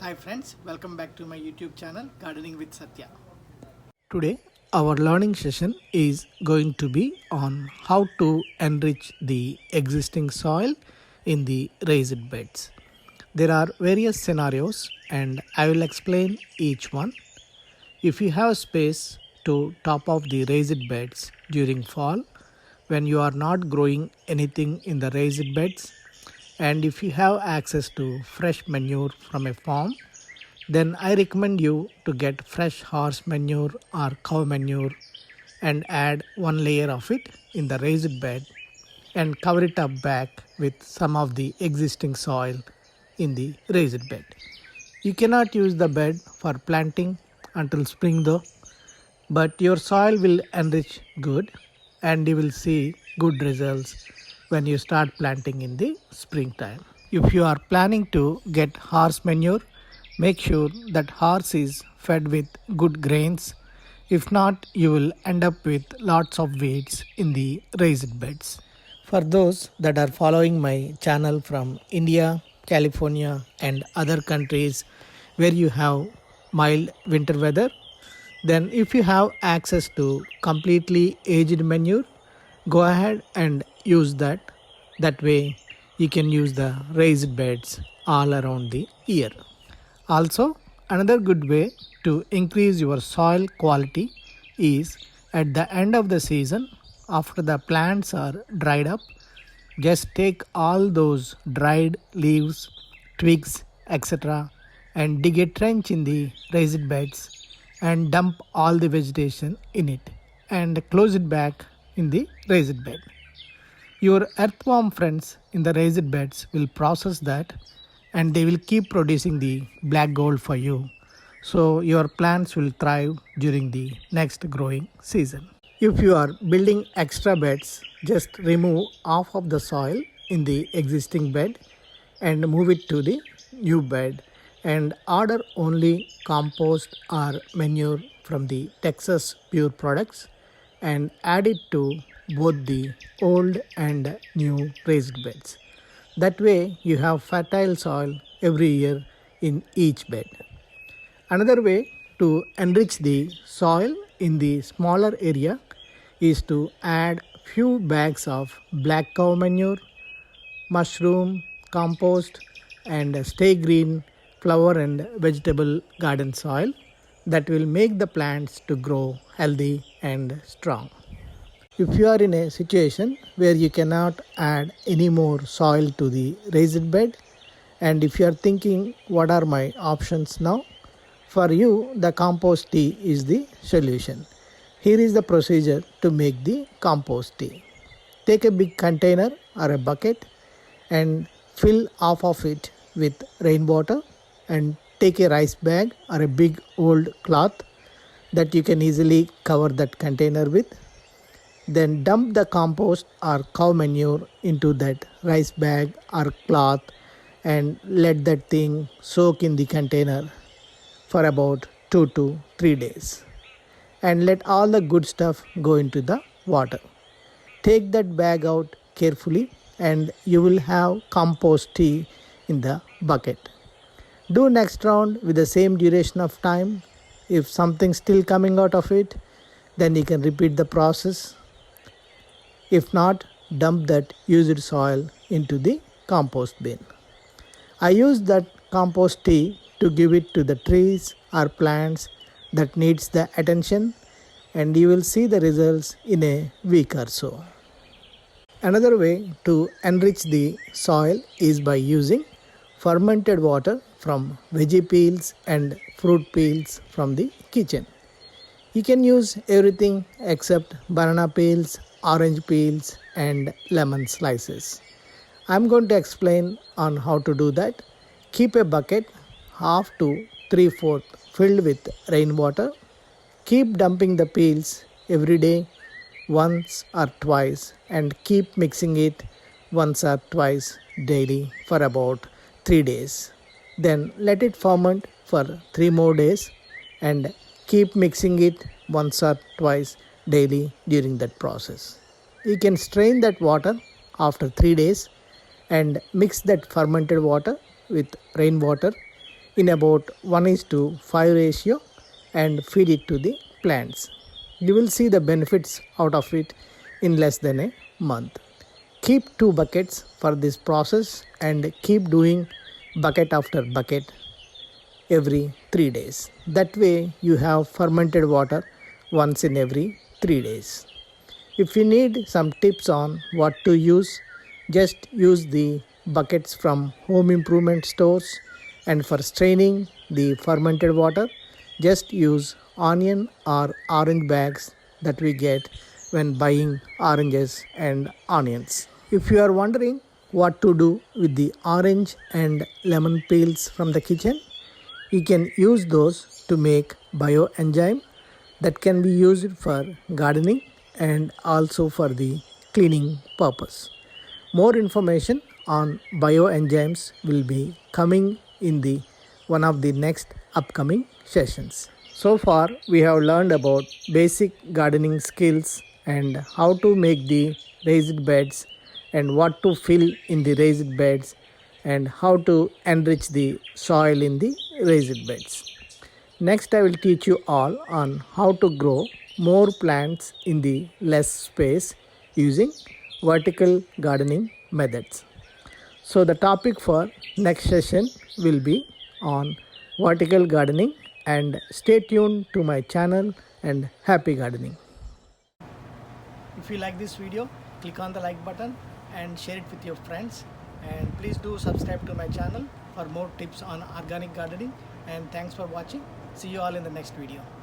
Hi friends, welcome back to my YouTube channel Gardening with Satya. Today, our learning session is going to be on how to enrich the existing soil in the raised beds. There are various scenarios and I will explain each one. If you have space to top off the raised beds during fall, when you are not growing anything in the raised beds, and if you have access to fresh manure from a farm, then I recommend you to get fresh horse manure or cow manure and add one layer of it in the raised bed and cover it up back with some of the existing soil in the raised bed. You cannot use the bed for planting until spring though, but your soil will enrich good and you will see good results when you start planting in the springtime. If you are planning to get horse manure, make sure that horse is fed with good grains. If not, you will end up with lots of weeds in the raised beds. For those that are following my channel from India, California, and other countries where you have mild winter weather, then if you have access to completely aged manure, go ahead and use that. That way you can use the raised beds all around the year. Also, another good way to increase your soil quality is at the end of the season, after the plants are dried up, just take all those dried leaves, twigs, etc., and dig a trench in the raised beds and dump all the vegetation in it and close it back in the raised bed. Your earthworm friends in the raised beds will process that and they will keep producing the black gold for you. So your plants will thrive during the next growing season. If you are building extra beds, just remove half of the soil in the existing bed and move it to the new bed and order only compost or manure from the Texas Pure products and add it to both the old and new raised beds. That way you have fertile soil every year in each bed. Another way to enrich the soil in the smaller area is to add few bags of black cow manure, mushroom, compost, and stay green flower and vegetable garden soil that will make the plants to grow healthy and strong. If you are in a situation where you cannot add any more soil to the raised bed, and if you are thinking what are my options now, for you the compost tea is the solution. Here is the procedure to make the compost tea. Take a big container or a bucket and fill half of it with rainwater and take a rice bag or a big old cloth that you can easily cover that container with. Then dump the compost or cow manure into that rice bag or cloth and let that thing soak in the container for about 2 to 3 days. And let all the good stuff go into the water. Take that bag out carefully and you will have compost tea in the bucket. Do next round with the same duration of time. If something's still coming out of it, then you can repeat the process. If not, dump that used soil into the compost bin. I use that compost tea to give it to the trees or plants that needs the attention and you will see the results in a week or so. Another way to enrich the soil is by using fermented water from veggie peels and fruit peels from the kitchen. You can use everything except banana peels, orange peels, and lemon slices. I'm going to explain on how to do that. Keep a bucket half to 3/4 filled with rainwater. Keep dumping the peels every day, once or twice, and keep mixing it once or twice daily for about 3 days. Then let it ferment for 3 more days and keep mixing it once or twice daily during that process. You can strain that water after 3 days and mix that fermented water with rainwater in about 1:5 ratio and feed it to the plants. You will see the benefits out of it in less than a month. Keep 2 buckets for this process and keep doing bucket after bucket every 3 days. That way you have fermented water once in every 3 days. If you need some tips on what to use, just use the buckets from home improvement stores, and for straining the fermented water, just use onion or orange bags that we get when buying oranges and onions. If you are wondering what to do with the orange and lemon peels from the kitchen, you can use those to make bioenzyme that can be used for gardening and also for the cleaning purpose. More information on bioenzymes will be coming in the one of the next upcoming sessions. So far we have learned about basic gardening skills and how to make the raised beds and what to fill in the raised beds and how to enrich the soil in the raised beds. Next, I will teach you all on how to grow more plants in the less space using vertical gardening methods. So the topic for next session will be on vertical gardening, and stay tuned to my channel and happy gardening. If you like this video, click on the like button and share it with your friends. And please do subscribe to my channel for more tips on organic gardening. And thanks for watching. See you all in the next video.